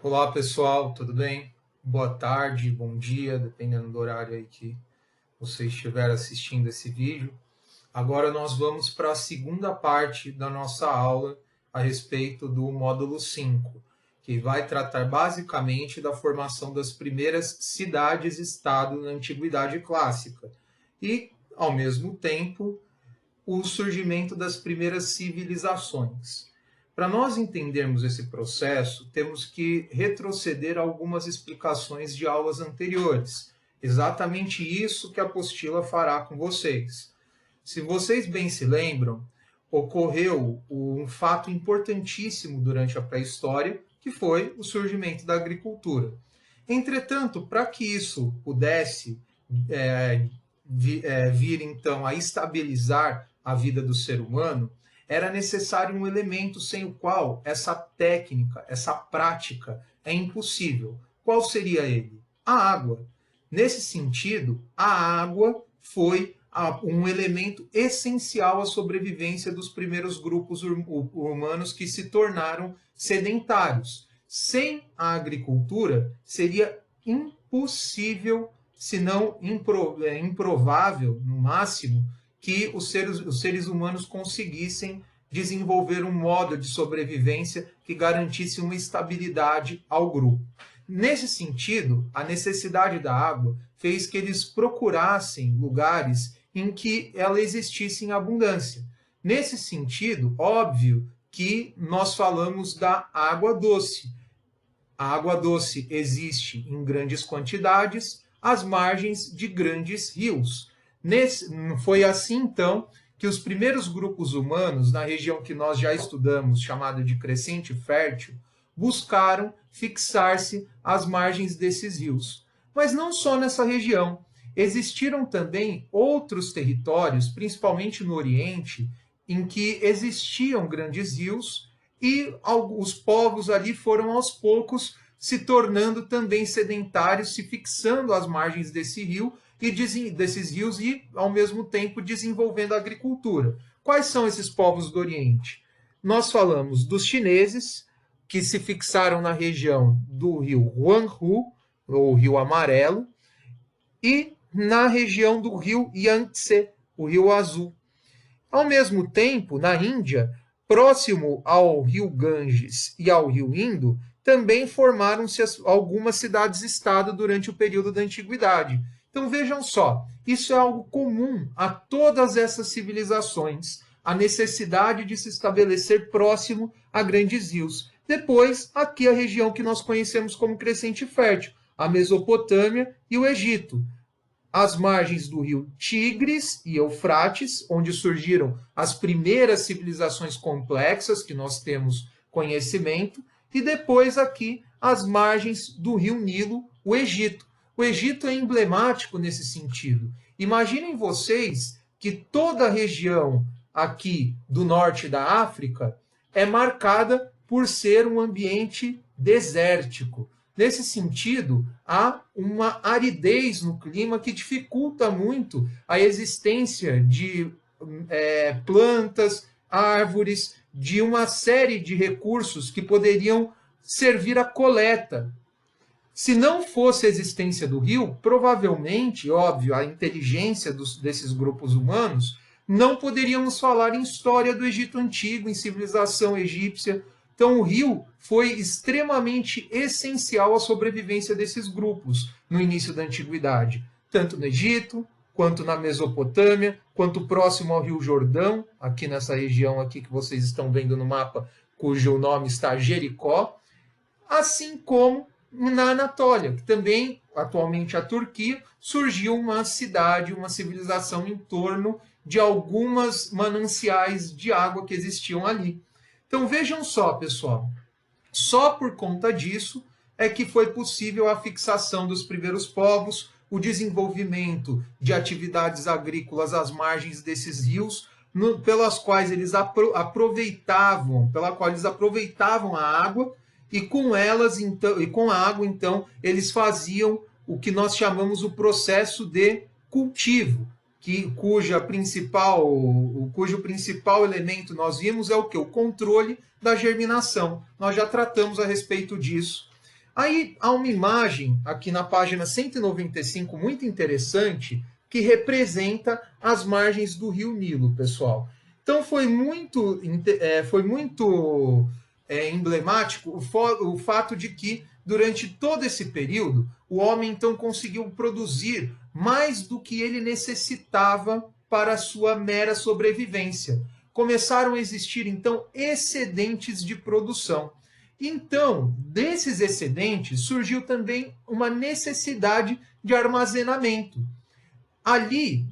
Olá pessoal, tudo bem? Boa tarde, bom dia, dependendo do horário aí que você estiver assistindo esse vídeo. Agora nós vamos para a segunda parte da nossa aula a respeito do módulo 5, que vai tratar basicamente da formação das primeiras cidades-estado na Antiguidade Clássica e, ao mesmo tempo, o surgimento das primeiras civilizações. Para nós entendermos esse processo, temos que retroceder a algumas explicações de aulas anteriores. Exatamente isso que a apostila fará com vocês. Se vocês bem se lembram, ocorreu um fato importantíssimo durante a pré-história, que foi o surgimento da agricultura. Entretanto, para que isso pudesse vir então a estabilizar a vida do ser humano, era necessário um elemento sem o qual essa técnica, essa prática é impossível. Qual seria ele? A água. Nesse sentido, a água foi um elemento essencial à sobrevivência dos primeiros grupos humanos que se tornaram sedentários. Sem a agricultura, seria impossível, se não improvável, no máximo, que os seres humanos conseguissem desenvolver um modo de sobrevivência que garantisse uma estabilidade ao grupo. Nesse sentido, a necessidade da água fez que eles procurassem lugares em que ela existisse em abundância. Nesse sentido, óbvio que nós falamos da água doce. A água doce existe em grandes quantidades às margens de grandes rios. Foi assim, então, que os primeiros grupos humanos, na região que nós já estudamos, chamada de Crescente Fértil, buscaram fixar-se às margens desses rios. Mas não só nessa região. Existiram também outros territórios, principalmente no Oriente, em que existiam grandes rios e os povos ali foram aos poucos se tornando também sedentários, se fixando às margens desses rios e, ao mesmo tempo, desenvolvendo a agricultura. Quais são esses povos do Oriente? Nós falamos dos chineses, que se fixaram na região do rio Huanghu, ou Rio Amarelo, e na região do rio Yangtze, o Rio Azul. Ao mesmo tempo, na Índia, próximo ao rio Ganges e ao rio Indo, também formaram-se algumas cidades-estado durante o período da Antiguidade. Então vejam só, isso é algo comum a todas essas civilizações, a necessidade de se estabelecer próximo a grandes rios. Depois, aqui a região que nós conhecemos como Crescente Fértil, a Mesopotâmia e o Egito. As margens do rio Tigres e Eufrates, onde surgiram as primeiras civilizações complexas que nós temos conhecimento, e depois aqui as margens do rio Nilo, o Egito. O Egito é emblemático nesse sentido. Imaginem vocês que toda a região aqui do norte da África é marcada por ser um ambiente desértico. Nesse sentido, há uma aridez no clima que dificulta muito a existência de plantas, árvores, de uma série de recursos que poderiam servir à coleta. Se não fosse a existência do rio, provavelmente, óbvio, a inteligência desses grupos humanos, não poderíamos falar em história do Egito Antigo, em civilização egípcia. Então, o rio foi extremamente essencial à sobrevivência desses grupos no início da Antiguidade, tanto no Egito, quanto na Mesopotâmia, quanto próximo ao Rio Jordão, aqui nessa região aqui que vocês estão vendo no mapa, cujo nome está Jericó, assim como na Anatólia, que também, atualmente a Turquia, surgiu uma cidade, uma civilização em torno de algumas mananciais de água que existiam ali. Então vejam só, pessoal, só por conta disso é que foi possível a fixação dos primeiros povos, o desenvolvimento de atividades agrícolas às margens desses rios, pelas quais eles aproveitavam a água e com elas então, e com a água então eles faziam o que nós chamamos o processo de cultivo, cujo principal elemento nós vimos é o que? O controle da germinação. Nós já tratamos a respeito disso. Aí há uma imagem aqui na página 195 muito interessante que representa as margens do rio Nilo, pessoal. Então foi muito emblemático o fato de que durante todo esse período o homem então conseguiu produzir mais do que ele necessitava para a sua mera sobrevivência. Começaram a existir então excedentes de produção. Então, desses excedentes, surgiu também uma necessidade de armazenamento. Ali,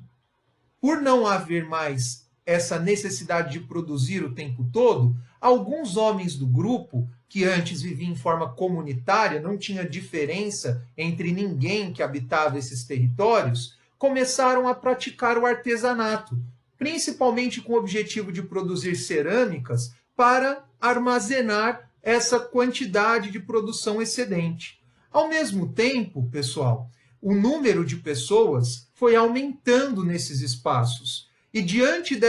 por não haver mais essa necessidade de produzir o tempo todo, alguns homens do grupo, que antes viviam em forma comunitária, não tinha diferença entre ninguém que habitava esses territórios, começaram a praticar o artesanato, principalmente com o objetivo de produzir cerâmicas para armazenar essa quantidade de produção excedente. Ao mesmo tempo, pessoal, o número de pessoas foi aumentando nesses espaços. E diante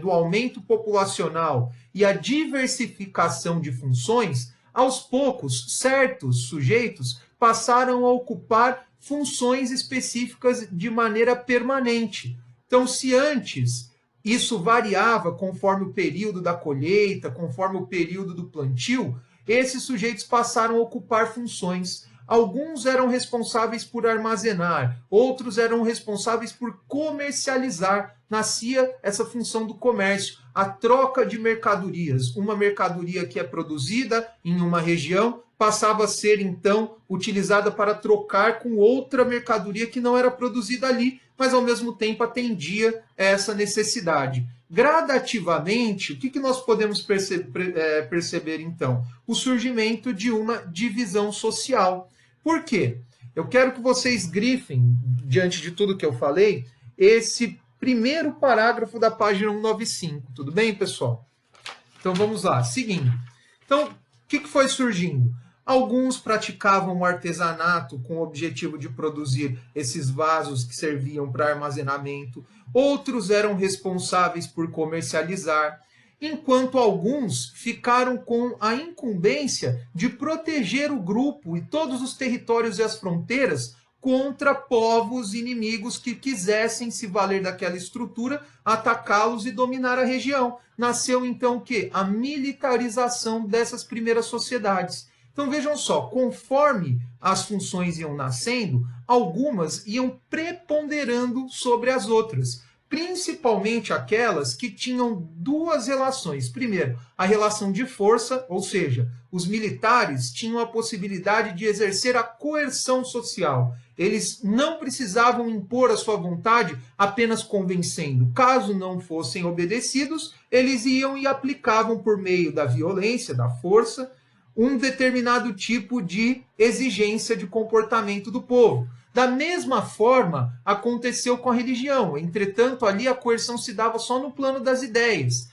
do aumento populacional e a diversificação de funções, aos poucos, certos sujeitos passaram a ocupar funções específicas de maneira permanente. Então, se antes isso variava conforme o período da colheita, conforme o período do plantio, esses sujeitos passaram a ocupar funções. Alguns eram responsáveis por armazenar, outros eram responsáveis por comercializar. Nascia essa função do comércio, a troca de mercadorias. Uma mercadoria que é produzida em uma região passava a ser, então, utilizada para trocar com outra mercadoria que não era produzida ali, mas ao mesmo tempo atendia essa necessidade. Gradativamente, o que nós podemos perceber, então? O surgimento de uma divisão social. Por quê? Eu quero que vocês grifem, diante de tudo que eu falei, esse primeiro parágrafo da página 195. Tudo bem, pessoal? Então vamos lá. Seguindo. Então, o que foi surgindo? Alguns praticavam o artesanato com o objetivo de produzir esses vasos que serviam para armazenamento. Outros eram responsáveis por comercializar, enquanto alguns ficaram com a incumbência de proteger o grupo e todos os territórios e as fronteiras contra povos inimigos que quisessem se valer daquela estrutura, atacá-los e dominar a região. Nasceu então o quê? A militarização dessas primeiras sociedades. Então vejam só, conforme as funções iam nascendo, algumas iam preponderando sobre as outras, principalmente aquelas que tinham duas relações. Primeiro, a relação de força, ou seja, os militares tinham a possibilidade de exercer a coerção social. Eles não precisavam impor a sua vontade apenas convencendo. Caso não fossem obedecidos, eles iam e aplicavam por meio da violência, da força, um determinado tipo de exigência de comportamento do povo. Da mesma forma, aconteceu com a religião. Entretanto, ali a coerção se dava só no plano das ideias.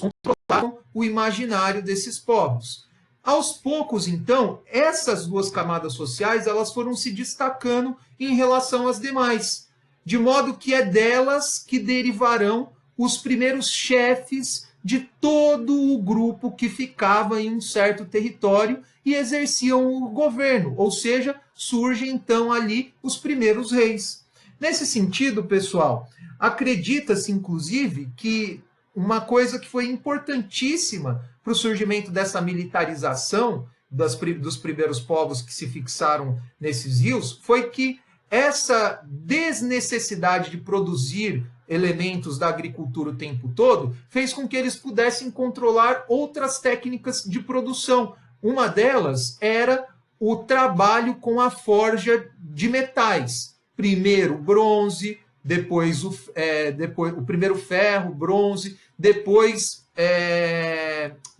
Eles controlavam o imaginário desses povos. Aos poucos, então, essas duas camadas sociais elas foram se destacando em relação às demais, de modo que é delas que derivarão os primeiros chefes de todo o grupo que ficava em um certo território e exerciam o governo, ou seja, surgem então ali os primeiros reis. Nesse sentido, pessoal, acredita-se inclusive que uma coisa que foi importantíssima para o surgimento dessa militarização dos primeiros povos que se fixaram nesses rios foi que essa desnecessidade de produzir elementos da agricultura o tempo todo fez com que eles pudessem controlar outras técnicas de produção. Uma delas era o trabalho com a forja de metais. Primeiro bronze, depois o primeiro ferro, bronze, depois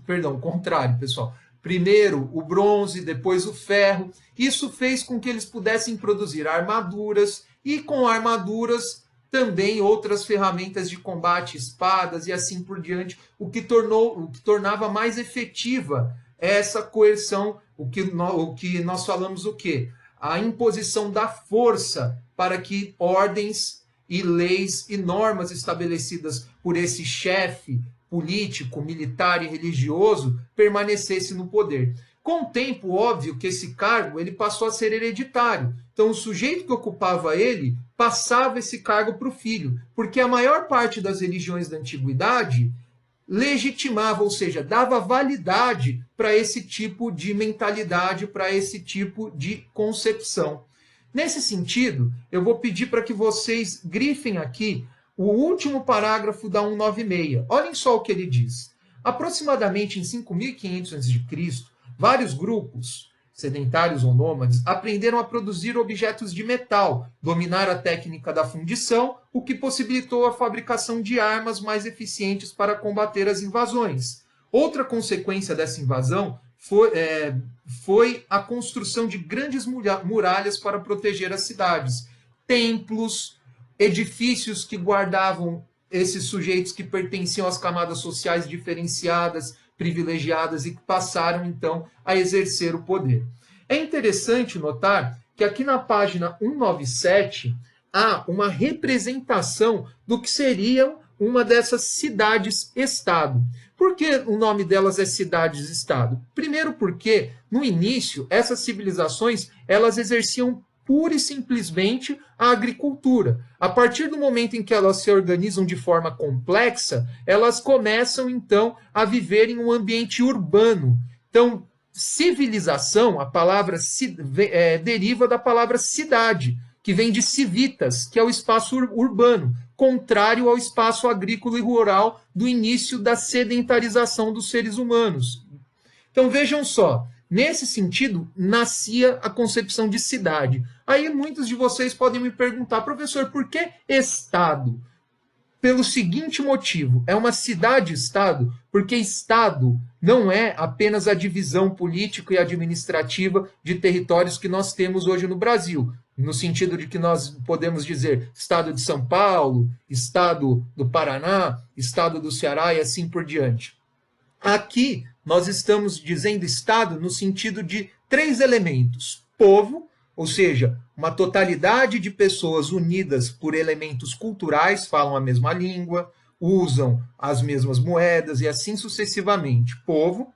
perdão, contrário, pessoal. Primeiro o bronze, depois o ferro. Isso fez com que eles pudessem produzir armaduras e com armaduras também outras ferramentas de combate, espadas e assim por diante, o que tornava mais efetiva essa coerção, o que nós falamos o quê? A imposição da força para que ordens e leis e normas estabelecidas por esse chefe político, militar e religioso permanecesse no poder. Com o tempo, óbvio que esse cargo ele passou a ser hereditário. Então, o sujeito que ocupava ele passava esse cargo para o filho, porque a maior parte das religiões da antiguidade legitimava, ou seja, dava validade para esse tipo de mentalidade, para esse tipo de concepção. Nesse sentido, eu vou pedir para que vocês grifem aqui o último parágrafo da 196. Olhem só o que ele diz. Aproximadamente em 5500 a.C., vários grupos, sedentários ou nômades, aprenderam a produzir objetos de metal, dominar a técnica da fundição, o que possibilitou a fabricação de armas mais eficientes para combater as invasões. Outra consequência dessa invasão foi a construção de grandes muralhas para proteger as cidades, templos, edifícios que guardavam esses sujeitos que pertenciam às camadas sociais diferenciadas, privilegiadas e que passaram, então, a exercer o poder. É interessante notar que aqui na página 197 há uma representação do que seriam uma dessas cidades-estado. Por que o nome delas é cidades-estado? Primeiro porque, no início, essas civilizações elas exerciam pura e simplesmente a agricultura. A partir do momento em que elas se organizam de forma complexa, elas começam, então, a viver em um ambiente urbano. Então, civilização, a palavra deriva da palavra cidade, que vem de civitas, que é o espaço urbano, contrário ao espaço agrícola e rural do início da sedentarização dos seres humanos. Então, vejam só, nesse sentido, nascia a concepção de cidade. Aí muitos de vocês podem me perguntar, professor, por que Estado? Pelo seguinte motivo, é uma cidade-estado, porque Estado não é apenas a divisão política e administrativa de territórios que nós temos hoje no Brasil, no sentido de que nós podemos dizer Estado de São Paulo, Estado do Paraná, Estado do Ceará e assim por diante. Aqui nós estamos dizendo Estado no sentido de 3 elementos: povo, ou seja, uma totalidade de pessoas unidas por elementos culturais, falam a mesma língua, usam as mesmas moedas e assim sucessivamente. Povo,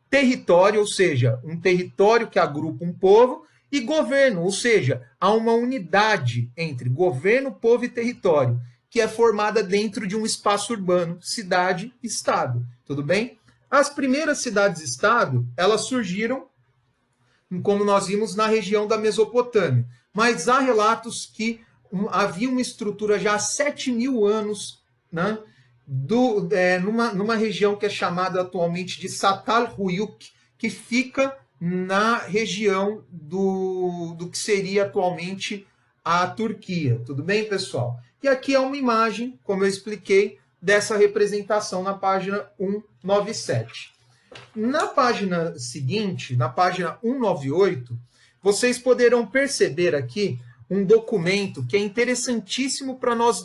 território, ou seja, um território que agrupa um povo, e governo, ou seja, há uma unidade entre governo, povo e território, que é formada dentro de um espaço urbano, cidade, estado. Tudo bem? As primeiras cidades-estado, elas surgiram, como nós vimos, na região da Mesopotâmia. Mas há relatos que havia uma estrutura já há 7.000 anos, né, numa região que é chamada atualmente de Çatalhöyük, que fica na região do que seria atualmente a Turquia. Tudo bem, pessoal? E aqui é uma imagem, como eu expliquei, dessa representação na página 197. Na página seguinte, na página 198, vocês poderão perceber aqui um documento que é interessantíssimo para nós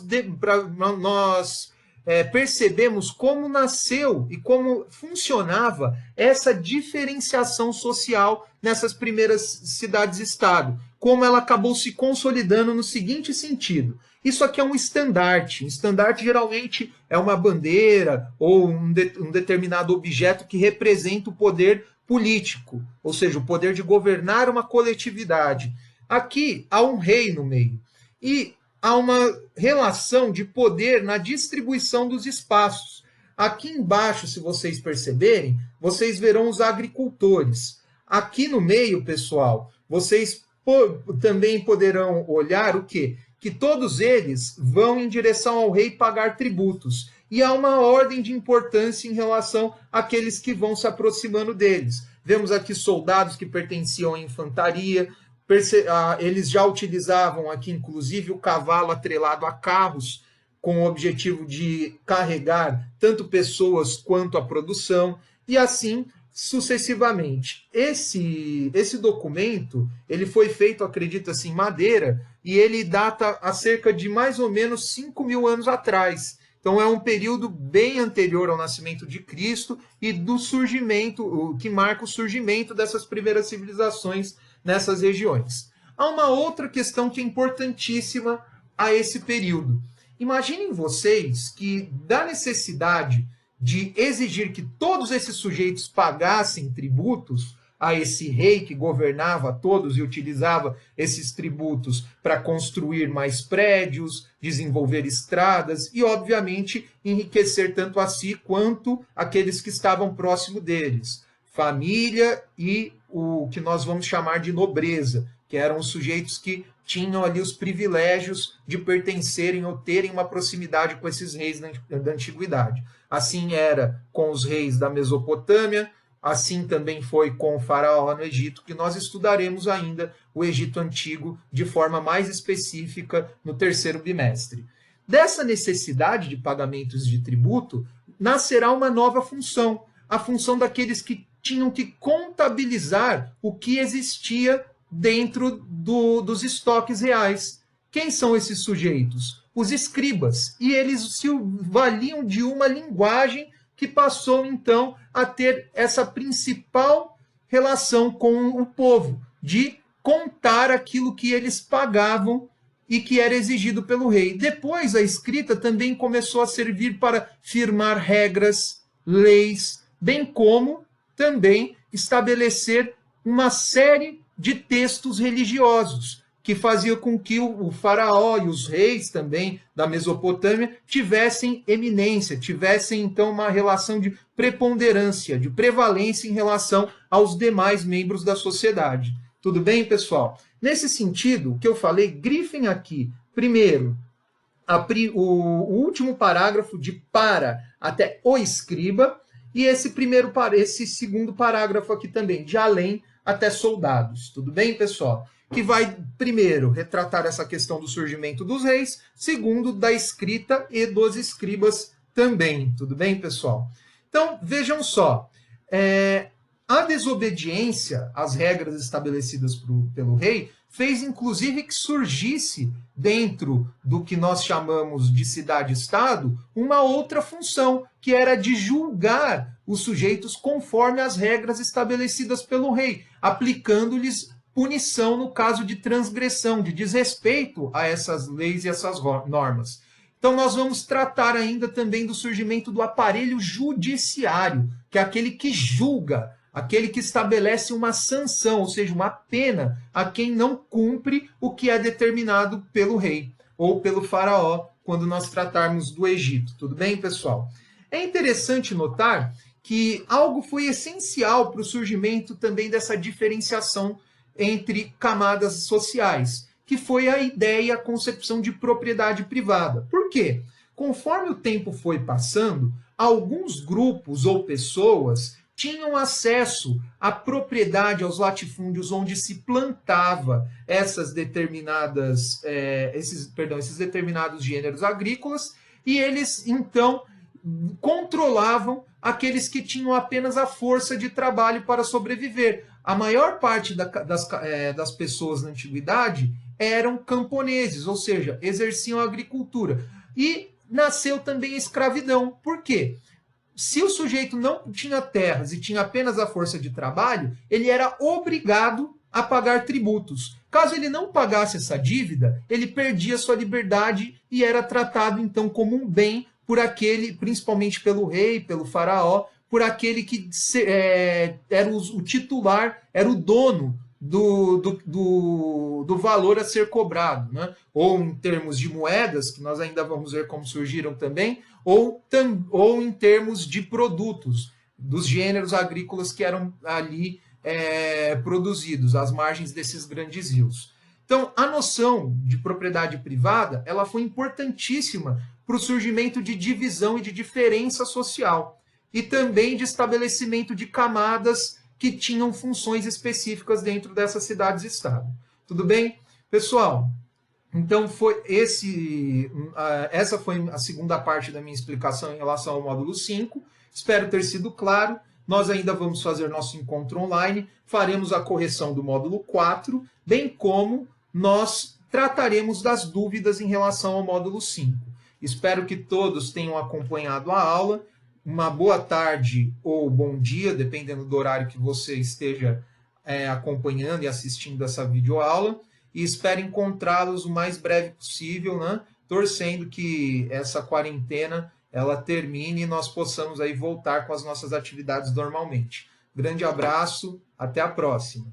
percebermos como nasceu e como funcionava essa diferenciação social nessas primeiras cidades-estado, como ela acabou se consolidando no seguinte sentido. Isso aqui é um estandarte. Um estandarte geralmente é uma bandeira ou um determinado objeto que representa o poder político, ou seja, o poder de governar uma coletividade. Aqui há um rei no meio e há uma relação de poder na distribuição dos espaços. Aqui embaixo, se vocês perceberem, vocês verão os agricultores. Aqui no meio, pessoal, vocês também poderão olhar o quê? Que todos eles vão em direção ao rei pagar tributos. E há uma ordem de importância em relação àqueles que vão se aproximando deles. Vemos aqui soldados que pertenciam à infantaria, eles já utilizavam aqui, inclusive, o cavalo atrelado a carros, com o objetivo de carregar tanto pessoas quanto a produção, e assim sucessivamente. Esse documento ele foi feito, acredita-se, em madeira, e ele data a cerca de mais ou menos 5.000 anos atrás. Então é um período bem anterior ao nascimento de Cristo e do surgimento, que marca o surgimento dessas primeiras civilizações nessas regiões. Há uma outra questão que é importantíssima a esse período. Imaginem vocês que, da necessidade de exigir que todos esses sujeitos pagassem tributos, a esse rei que governava todos e utilizava esses tributos para construir mais prédios, desenvolver estradas e, obviamente, enriquecer tanto a si quanto aqueles que estavam próximo deles, família e o que nós vamos chamar de nobreza, que eram os sujeitos que tinham ali os privilégios de pertencerem ou terem uma proximidade com esses reis da antiguidade. Assim era com os reis da Mesopotâmia, assim também foi com o faraó no Egito, que nós estudaremos ainda o Egito Antigo de forma mais específica no terceiro bimestre. Dessa necessidade de pagamentos de tributo, nascerá uma nova função, a função daqueles que tinham que contabilizar o que existia dentro dos estoques reais. Quem são esses sujeitos? Os escribas. E eles se valiam de uma linguagem que passou, então, a ter essa principal relação com o povo, de contar aquilo que eles pagavam e que era exigido pelo rei. Depois, a escrita também começou a servir para firmar regras, leis, bem como também estabelecer uma série de textos religiosos, que fazia com que o faraó e os reis também da Mesopotâmia tivessem eminência, tivessem então uma relação de preponderância, de prevalência em relação aos demais membros da sociedade. Tudo bem, pessoal? Nesse sentido, o que eu falei, grifem aqui, primeiro, o último parágrafo de para até o escriba, e esse segundo parágrafo aqui também, de além até soldados. Tudo bem, pessoal? Que vai, primeiro, retratar essa questão do surgimento dos reis, segundo, da escrita e dos escribas também. Tudo bem, pessoal? Então, vejam só. A desobediência às regras estabelecidas pelo rei fez, inclusive, que surgisse, dentro do que nós chamamos de cidade-estado, uma outra função, que era de julgar os sujeitos conforme as regras estabelecidas pelo rei, aplicando-lhes punição no caso de transgressão, de desrespeito a essas leis e essas normas. Então, nós vamos tratar ainda também do surgimento do aparelho judiciário, que é aquele que julga, aquele que estabelece uma sanção, ou seja, uma pena a quem não cumpre o que é determinado pelo rei ou pelo faraó, quando nós tratarmos do Egito. Tudo bem, pessoal? É interessante notar que algo foi essencial para o surgimento também dessa diferenciação entre camadas sociais, que foi a ideia, a concepção de propriedade privada. Por quê? Conforme o tempo foi passando, alguns grupos ou pessoas tinham acesso à propriedade, aos latifúndios onde se plantava esses determinados gêneros agrícolas, e eles, então, controlavam aqueles que tinham apenas a força de trabalho para sobreviver. A maior parte das pessoas na antiguidade eram camponeses, ou seja, exerciam a agricultura. E nasceu também a escravidão. Por quê? Se o sujeito não tinha terras e tinha apenas a força de trabalho, ele era obrigado a pagar tributos. Caso ele não pagasse essa dívida, ele perdia sua liberdade e era tratado então como um bem por aquele, principalmente pelo rei, pelo faraó, por aquele que era o titular, era o dono do valor a ser cobrado, né? Ou em termos de moedas, que nós ainda vamos ver como surgiram também, ou em termos de produtos, dos gêneros agrícolas que eram ali produzidos, às margens desses grandes rios. Então, a noção de propriedade privada, ela foi importantíssima para o surgimento de divisão e de diferença social, e também de estabelecimento de camadas que tinham funções específicas dentro dessas cidades-estado. Tudo bem? Pessoal, então essa foi a segunda parte da minha explicação em relação ao módulo 5. Espero ter sido claro. Nós ainda vamos fazer nosso encontro online, faremos a correção do módulo 4, bem como nós trataremos das dúvidas em relação ao módulo 5. Espero que todos tenham acompanhado a aula. Uma boa tarde ou bom dia, dependendo do horário que você esteja acompanhando e assistindo essa videoaula. E espero encontrá-los o mais breve possível, né? Torcendo que essa quarentena ela termine e nós possamos aí voltar com as nossas atividades normalmente. Grande abraço, até a próxima.